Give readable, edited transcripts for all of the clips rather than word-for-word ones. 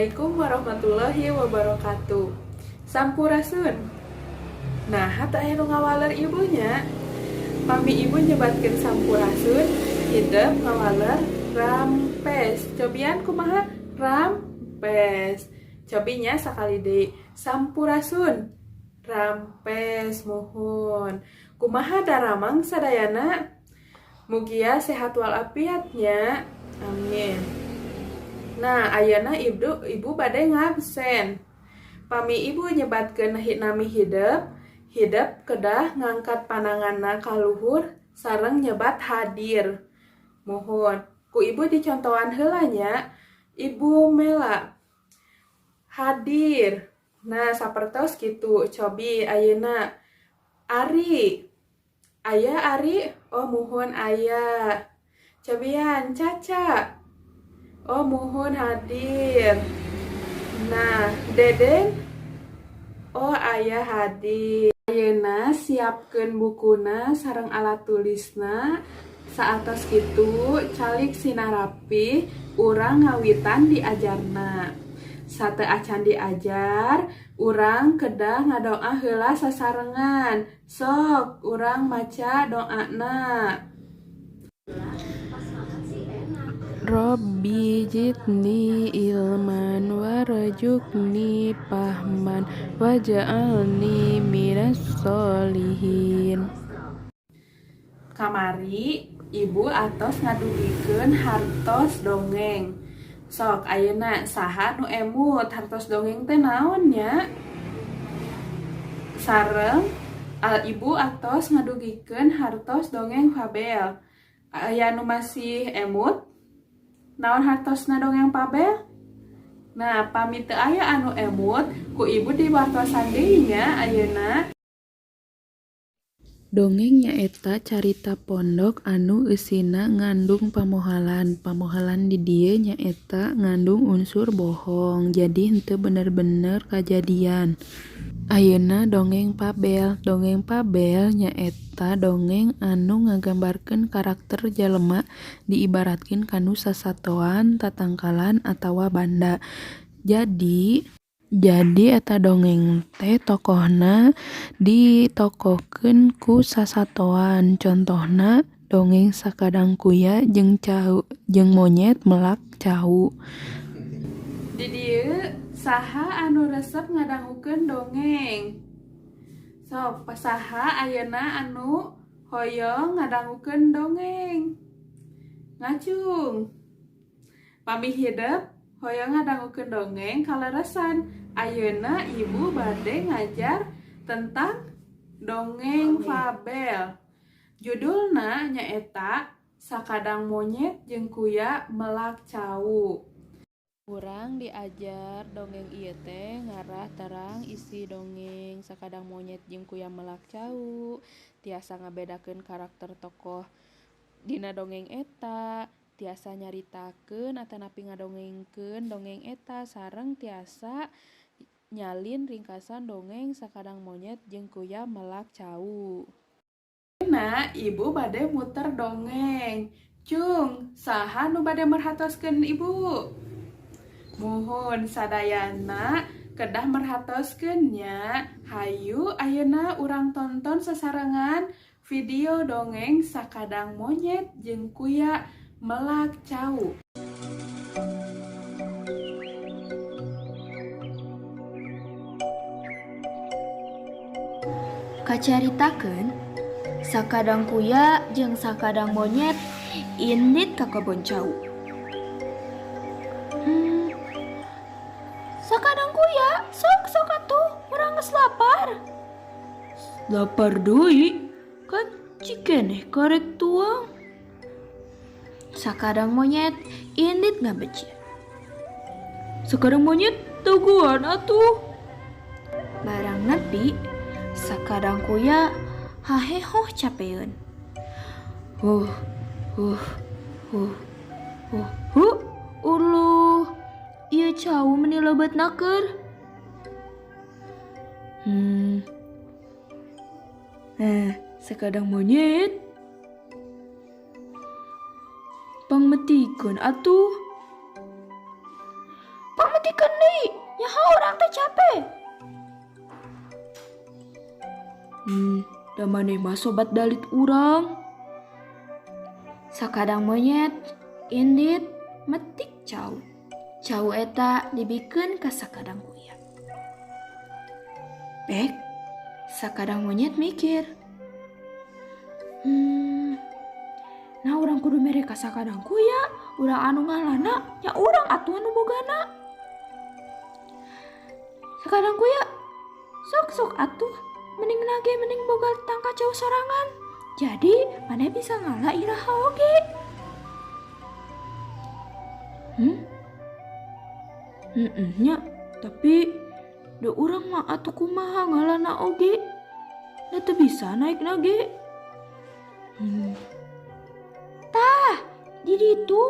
Assalamualaikum warahmatullahi wabarakatuh. Sampurasun. Nah, hata aya nu ngawaler ibunya. Pami ibu nyebatkeun sampurasun, hideuk ngawaler rampes. Cobian kumaha? Rampes. Cobinya sakali deui. Sampurasun. Rampes muhun. Kumaha daramang sadayana? Mugia sehat walafiatnya. Amin. Nah, ayeuna ibu bade ngabsen. Pami ibu nyebatkeun nami hideuk kedah ngangkat pananganna ka luhur sareng nyebat hadir. Mohon ku ibu dicontohan heula nya. Ibu Mela hadir. Nah, sapertos kitu. Cobi ayeuna Ari. Aya Ari? Oh, muhun aya. Cobian Caca. Oh, muhun hadir. Nah, Deden. Oh, aya hadir. Ayeuna siapkeun bukuna sareng alat tulisna. Saatos kitu calik sinarapi urang ngawitan diajarna. Sate acan diajar, urang kedah ngadoa heula sasarengan. Sok urang maca doana. Robbi jidni ilman warjukni pahman waj'alni minas solihin. Kamari ibu atos ngadugikeun hartos dongeng. Sok ayeuna saha nu emut hartos dongeng teh naon nya? Sareng ibu atos ngadugikeun hartos dongeng fabel. Aya nu masih emut? Naon hartosna dongeng fabel? Nah, pami teu aya anu emut, ku ibu diwartosan deui nya ayeuna. Dongeng nyaeta carita pondok anu eusina ngandung pamohalan. Pamohalan di dieu nyaeta ngandung unsur bohong, jadi henteu bener-bener kajadian. Ayeuna dongeng fabel. Dongeng fabel nyaeta dongeng anu ngagambarkeun karakter jalema diibaratkeun kanu sasatoan, tatangkalan, atawa banda. Jadi eta dongeng teh tokohna ditokohkeun ku sasatoan. Contohna dongeng Sakadang Kuya jeung monyet melak cau. Di dieu saha anu resep ngadangukeun dongeng? Sok pasaha ayeuna anu hoyong ngadangukeun dongeng? Ngacung. Pami hideuk hoyong ngadangukeun dongeng kaleresan. Ayeuna ibu bade ngajar tentang dongeng fabel. Judulna nyaeta Sakadang Monyet jeung Kuya Melak Cau. Urang diajar dongeng ieu teh ngarah terang isi dongeng Sakadang Monyet jeung Kuya Melak Cau. Tiasa ngabedakeun karakter tokoh dina dongeng eta, tiasa nyaritakeun atanapi ngadongengkeun dongeng eta, sareng tiasa nyalin ringkasan dongeng Sakadang Monyet jeung Kuya Melak Cau. Nah, ibu bade muter dongeng. Cung, saha nu bade merhatoskeun ibu? Muhun sadayana kedah merhatoskeun nya. Hayu ayeuna urang tonton sasarengan video dongeng Sakadang Monyet jeung Kuya Melak Cau. Kacaritakeun Sakadang Kuya jeung Sakadang Monyet indit ka kebon cau. Sakadang Kuya, sok atuh, urang geus lapar. Lapar deui, kan cikeneh karek tuang. Sakadang Monyet indit ngabeci. Sakadang Monyet teguan atuh. Barang nepi, Sakadang Kuya hahehoh capeun. Uluh, ieu cau meni lebeutna keur. Sakadang Monyet pangmetikeun atuh. Pangmetikeun hentikan deui. Nyaho orang teh capek. Da maneh mah sobat dalit urang. Sakadang monyet indit metik cau. Cau eta dibikeun ka sakadang kuya. Bek, sakadang monyet mikir. Nah urang kudu mere ka sakadang kuya, urang anu ngalana, nya urang atuh anu bogana. Sakadang kuya, sok atuh, mending boga tangka cau sorangan. Jadi, maneh bisa ngalah iraha oge. Nya, tapi da urang mah atuh kumaha ngalana oge. Da teu bisa naik nage. Tah, di ditu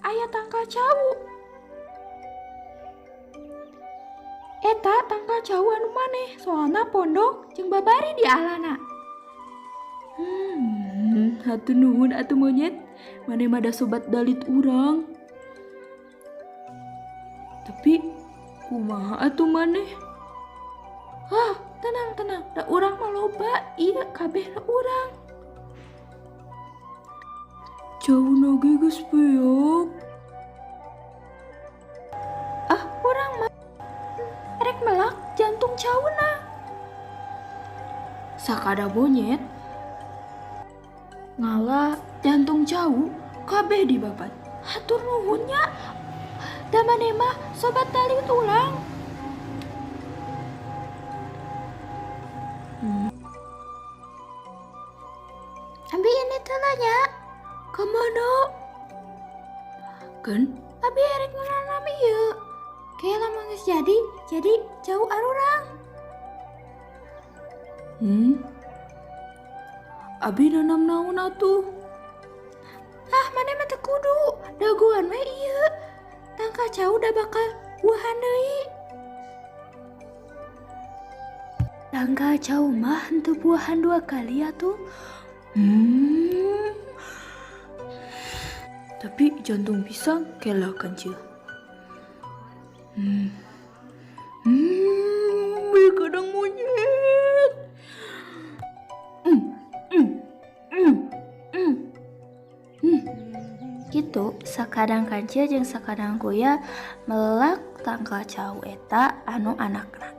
aya tangka cau. Eta tangka cau anu maneh, soalna pondok jeung babari di alana. Hatur nuhun atuh monyet, maneh mah da sobat dalit urang. Tapi kumaha atuh maneh? Tenang, da urang mah loba, ieu kabehna urang. Cau nage geus beok. Urang mah erek melak jantung cauna. Sakada monyet ngalah jantung cau kabeh dibabat. Hatur nuhunnya. Da maneh mah sobat dalit urang. Abi ini telanya kemana? Kan? Abi erek nanam ieu. Kayak lamun geus jadi jauh arurang. Abi nanam naon atuh? Maneh mah teu kudu. Daguan we ieu. Tangka cau da bakal buahan deui. Tangka cau mah henteu buahan 2 kali atuh. Tapi jantung pisang kelah kan cieu. Kadang monyet. Gitu sakadang kancil jeung sakadang kuya melak tangka cau eta anu anakna.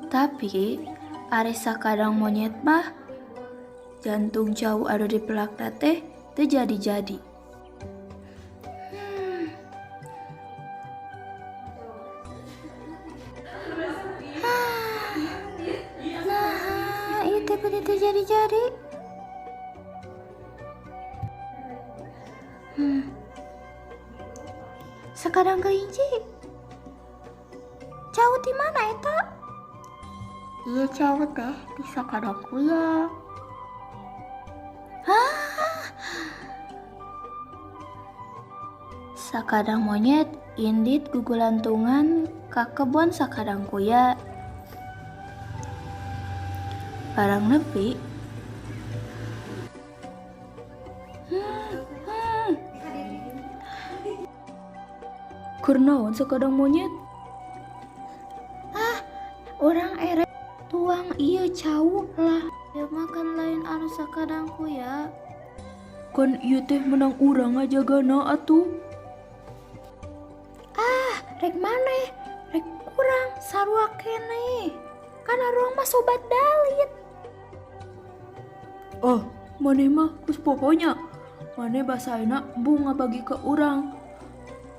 Tapi ari sakadang monyet mah jantung cau anu dipelakna teh teu jadi-jadi. Nah, itu pun teu jadi-jadi. Sakadang kelinci. Cau di mana eta? Iya cau teh di sakadang kuya. Sakadang monyet indit gugulantungan ka kebon sakadang kuya. Barang nepi Kurnaon sakadang monyet? Orang erek tuang ieu cau lah. Ya makan lain anu sakadang kuya. Kan ieu teh menang urang aja gana atuh. Rek maneh, rek kurang sarua keneh. Kan aruang mah sobat dalit. Maneh mah geus pokoknya. Maneh basaina embung ngabagi ke urang.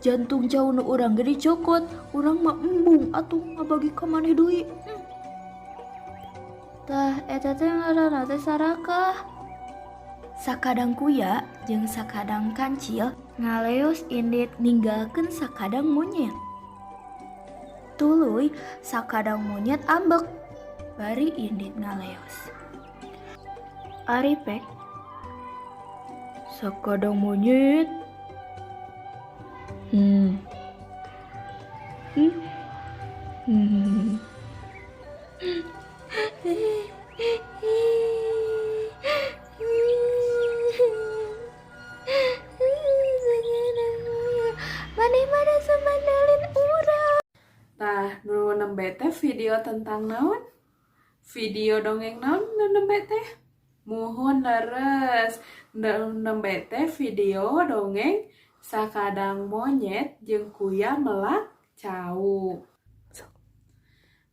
Jantung cau nu urang ge dicokot, urang mah embung atuh ngabagi ka maneh deui. Tah eta teh ngaranna teh sarakah? Sakadang kuya jeung sakadang kancil ngaleos indit ninggalkeun sakadang monyet. Tuluy sakadang monyet ambek bari indit ngaleos. Ari pek sakadang monyet Maneh mana samandalin urang. video tentang naon? Video dongeng naon nu nembe teh? Muhun leres. Nembe teh video dongeng Sakadang Monyet jeung Kuya Melak Cau.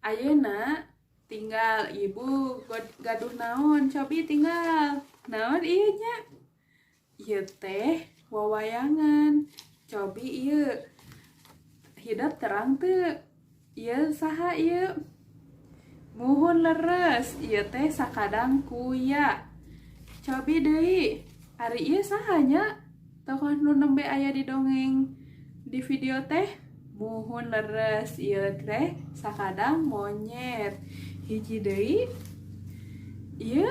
Ayeuna tinggal ibu gaduh naon? Cobi tinggal naon ieu nya? Ieu teh wawayangan. Cobi ieu hidup terang teu? Ieu saha ieu? Muhun leres. Ieu teh Sakadang Kuya. Cobi deui. Ari ieu saha nya? Tokoh nu nembe aya di dongeng di video teh? Muhun leres. Ieu teh Sakadang Monyet. Hiji deui. Ieu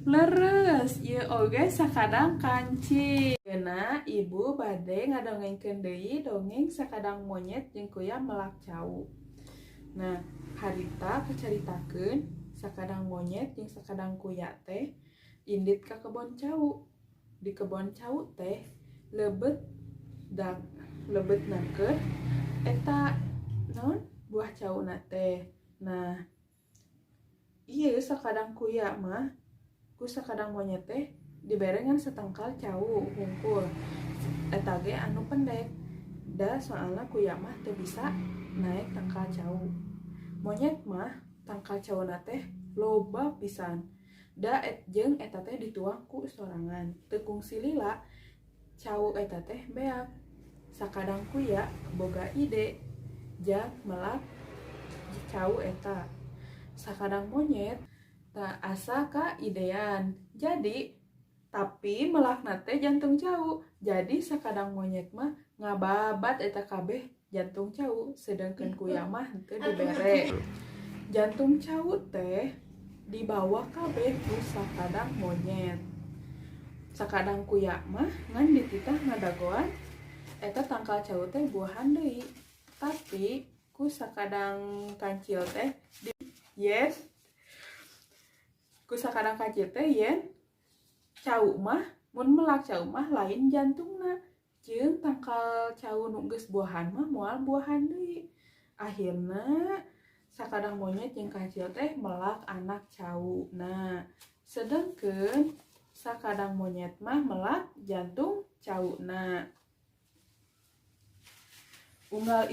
leres. Ieu oge Sakadang Kancil. Ayeuna ibu bade ngadongengkeun deui dongeng Sakadang Monyet jeung Kuya Melak Cau. Nah, harita kacaritakeun Sakadang Monyet jeung Sakadang Kuya teh indit ka kebon cau. Di kebon cau teh lebet nakeun eta naon buah cauna teh. Nah, ieu Sakadang Kuya mah ku Sakadang Monyet teh diberengan setengkal cau hungkul. Eta ge anu pendek. Da soalna Kuya mah teu bisa naik tangkal cau. Monyet mah tangkal cauna teh loba pisan. Da jeung eta teh dituang ku sorangan. Teu kungsi lila cau eta teh beak. Sakadang Kuya boga ide jang melak cau eta. Sakadang Monyet tak asa ka idean. Jadi tapi melakna teh jantung cau. Jadi Sakadang Monyet mah ngababat eta kabeh jantung cau, sedangkan Kuya mah henteu dibere. Jantung cau teh dibawa kabeh ku Sakadang Monyet. Sakadang Kuya mah ngan dititah ngadagoan eta tangkal cau teh buahan deui. Tapi ku Sakadang Kancil teh ku Sakadang Kancil teh yen cau mah mun melak cau mah lain jantungna. Jeung tangkal cau nu geus buahan mah moal buahan deui. Akhirna Sakadang Monyet jeung Kancil teh melak anak cau. Nah, sedengkeun Sakadang Monyet mah melak jantung cauna. Unggal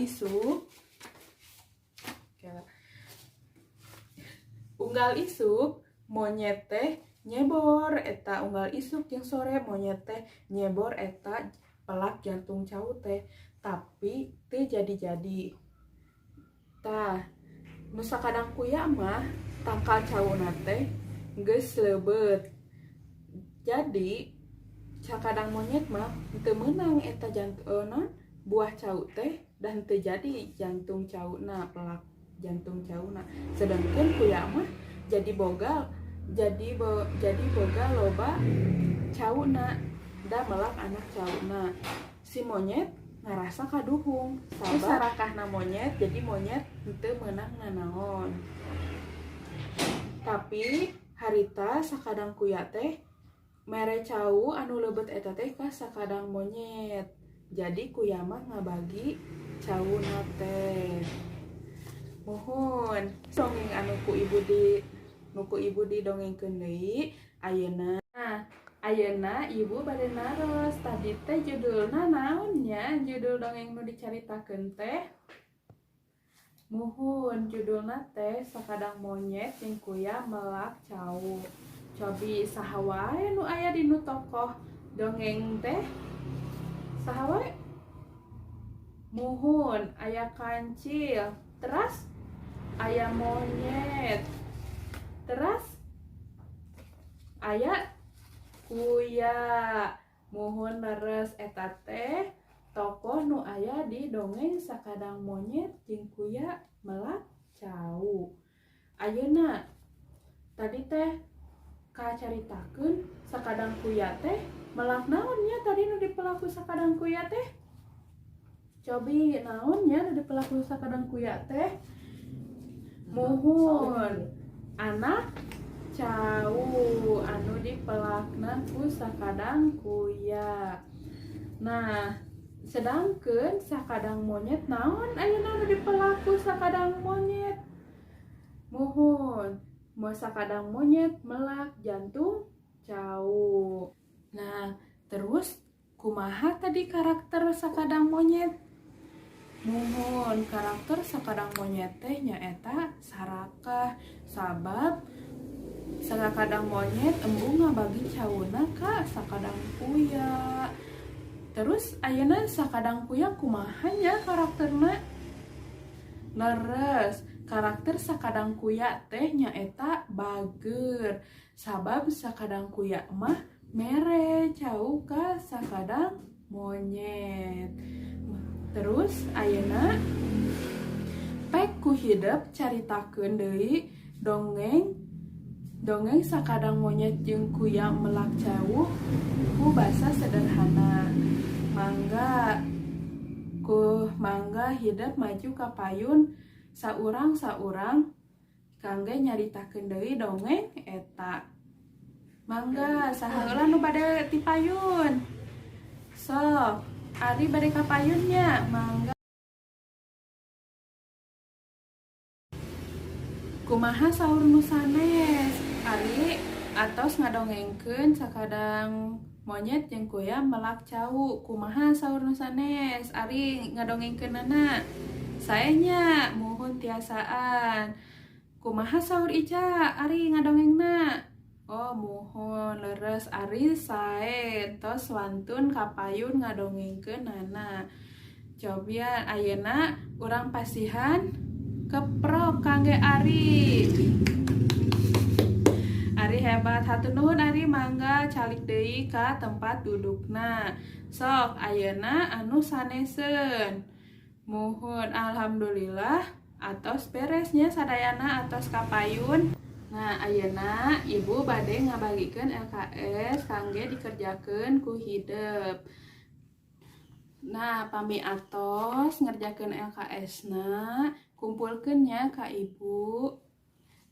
isuk monyet teh nyebor eta unggal isuk jeung sore monyet teh nyebor eta pelak jantung cau teh, tapi teu jadi-jadi. Tah, nu Sakadang Kuya mah tangkal cauna teh geus leubet. Jadi Sakadang Monyet mah teu meunang eta buah cau teh dan teu jadi jantung cauna, pelak jantung cauna. Sedangkan Kuya mah jadi boga loba cauna da melak anak cauna. Si monyet ngarasa kaduhung sarakahna monyet, jadi monyet henteu meunang nanaon. Tapi harita Sakadang Kuya teh mere cau anu leubet eta teh ka Sakadang Monyet. Jadi Kuya mah ngabagi cauna teh. Muhun dongeng anu ku ibu didongengkeun deui ayeuna. Ayeuna ibu bade naros tadi teh judulna naon nya? Judul dongeng nu dicaritakeun teh muhun judulna teh Sakadang Monyet jeung Kuya Melak Cau. Cobi saha wae nu aya di nu tokoh dongeng teh? Saha wae? Muhun aya kancil, teras aya monyet, teras aya Kuya. Muhun leres eta teh tokoh nu aya di dongeng Sakadang Monyet jeung Kuya Melak Cau. Ayeuna tadi teh kacaritakeun Sakadang Kuya teh melak naon nya tadi nu dipelaku Sakadang Kuya teh? Cobi naon nya nu dipelaku Sakadang Kuya teh? Muhun anak cau anu dipelakna ku Sakadang Kuya. Nah, Sedangkan sakadang monyet naon ayeuna nu dipelaku sakadang monyet. Mohon, mau sakadang monyet melak jantung cau. Nah, terus kumaha tadi karakter sakadang monyet? Mohon, karakter sakadang monyet teh nyaeta sarakah, sabab sakadang monyet embung ngabagi cauna ka sakadang kuya. Terus ayeuna sakadang kuya kumaha nya karakterna? Leres, karakter sakadang kuya teh nyaeta bager. Sabab sakadang kuya mah mere cau ka sakadang monyet. Terus ayeuna pek ku hideup caritakeun deui dongeng sakadang monyet jeung kuya melak cau ku basa sederhana. Mangga hidup maju ka payun saurang-saurang kangge nyaritakeun deui dongeng eta. Mangga saha heula nu bade ti payun? Sok, ari bade ka payunnya. Mangga. Kumaha saur nu sanes? Ari atos ngadongengkeun sakadang monyet jeung kuya melak cau. Kumaha saur nu sanes? Ari ngadongengkeunana. Saenya muhun tiasaan. Kumaha saur Ica? Ari ngadongengna. Oh muhun leres ari sae tos wantun kapayun ngadongengkeunana. Cobian ayeuna urang pasihan keprok kangge Ari. Ari hebat, hatur nuhun Ari, mangga calik deui ka tempat dudukna. Sok ayeuna anu saneseun. Muhun, alhamdulillah atos beresnya sadayana atos kapayun. Nah ayeuna ibu bade ngabagikeun LKS kangge dikerjakeun ku hideup. Nah pami atos ngerjakeun LKS-na kumpulkeun nya ka ibu.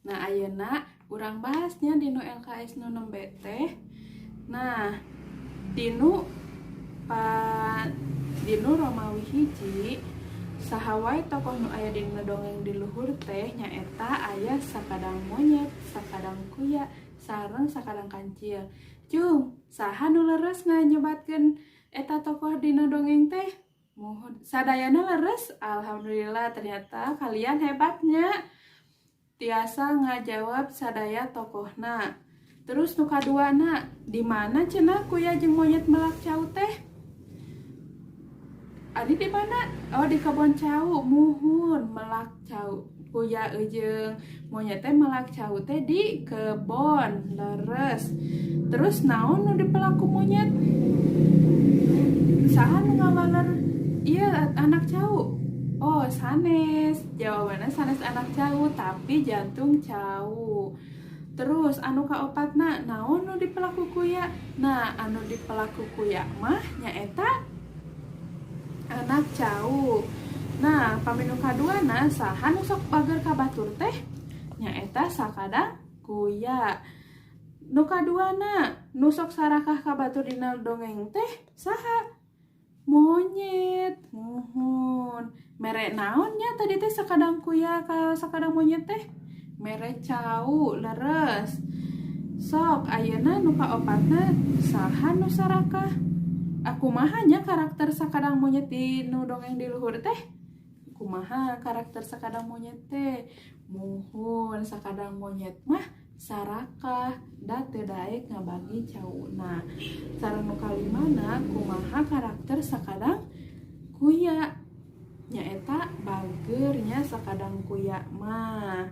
Nah ayeuna urang bahasnya dinu LKS nu nembe teh. Nah dinu Romawi hiji saha wae tokoh nu aya dina dongeng di luhur teh nyaeta aya sakadang monyet, sakadang kuya, sareng sakadang kancil. Cung, saha nu leres nganyebatkeun eta tokoh dina dongeng teh? Mohon sadayana leres. Alhamdulillah, ternyata kalian hebatnya. Tiasa ngajawab sadaya tokohna. Terus nu kaduana, di mana cenah kuya jeung monyet melak cau teh? Adi di mana? Oh di kebon cau. Muhun melak cau. Kuya jeung monyet teh melak cau teh di kebon. Leres. Terus naon nu dipelaku monyet? Saha nu ngawaler ieu anak cau? Oh sanes. Jawabannya sanes anak cau tapi jantung cau. Terus anu kaopatna naon nu dipelaku kuya? Nah anu dipelaku kuya mah nyaeta anak cau. Nah pami nu kaduana saha nu sok bager ka batur teh? Nyaeta sakadang kuya. Nu kaduana nu sok sarakah ka batur dina dongeng teh saha? Monyet. Muhun. Mere naon nya tadi teh sakadang kuya ka sakadang monyet teh? Mere cau. Leres. Sok ayeuna nu kaopatna saha nu sarakah? Kumaha nya karakter sakadang monyet di nu dongeng di luhur teh? Kumaha karakter sakadang monyet teh? Muhun sakadang monyet mah sarakah da teu daek ngabagi cauna. Sareng nu kalimana kumaha karakter sakadang kuya? Nyaeta bagernya sakadang kuya mah.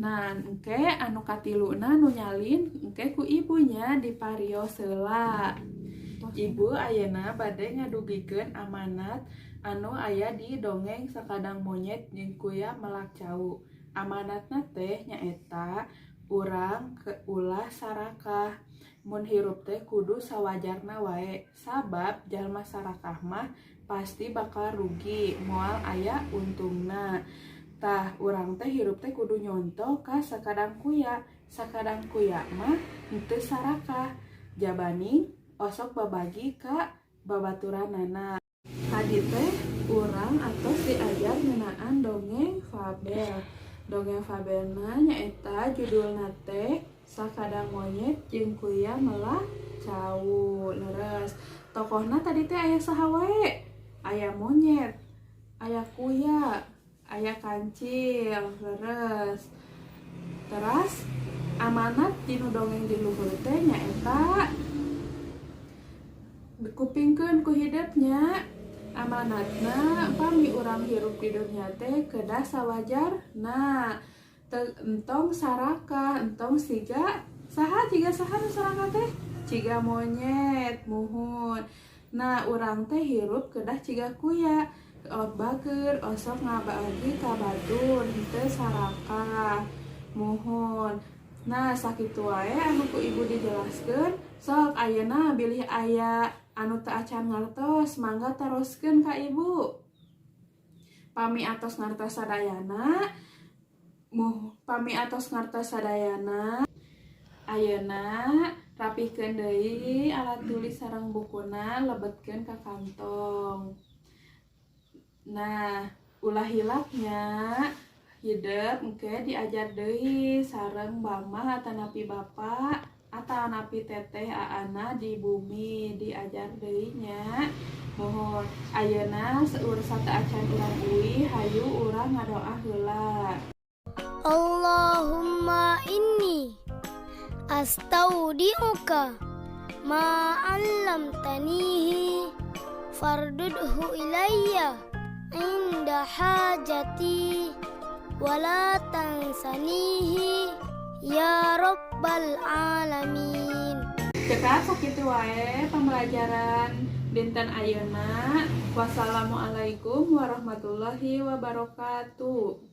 Nah engke anu katiluna nu nyalin engke ku ibunya diparios heula. Ibu ayeuna bade ngadugikeun amanat anu aya di dongeng sakadang monyet jeung kuya melak cau. Amanatna teh nyaeta urang ulah sarakah. Mun hirup teh kudu sawajarna wae. Sabab jalma sarakah mah pasti bakal rugi moal aya untungna. Tah urang teh hirup teh kudu nyontoh ka sakadang kuya. Sakadang kuya mah henteu sarakah. Jabani osok babagi ka babaturanana. Tadi teh urang atos diajar ngeunaan dongeng fabel. Dongeng fabelna nyaeta judulna teh Sakadang Monyet jeung Kuya Melah Cau. Leres. Tokohna tadi teh aya saha wae? Aya monyet, aya kuya, aya kancil. Leres. Teras amanat dinu dongeng di luhur teh nyaeta dikupingkeun ku hidupnya. Amanatna pami urang hirup di dunya teh kedah sawajarna, entong saraka, entong siga saha jiga saha nu saraka teh ciga monyet muhun. Nah urang teh hirup kedah ciga kuya, ot bager osok ngabagi ka batur henteu saraka muhun. Nah sakitu wae anu ku ibu dijelaskeun. Sok ayeuna bilih aya anu teu acan ngartos, mangga teruskeun ka ibu. Pami atos ngartos sadayana, ayeuna rapihkeun deui alat tulis sareng bukuna, lebetkeun ka kantong. Nah ulah hilapnya hidup engke diajar deui sareng mama atanapi bapa atanapi teteh aana di bumi, diajar deui nya. Mohon ayeuna seueur teu acan urang uwi hayu urang ngadoa heula. Allahumma inni astaudiuka ma 'allamtanihi fardudhu ilayya inda hajati wala tansanihi ya rabbal alamin. Cekat sakitu wae pembelajaran dinten ayeuna. Wassalamualaikum warahmatullahi wabarakatuh.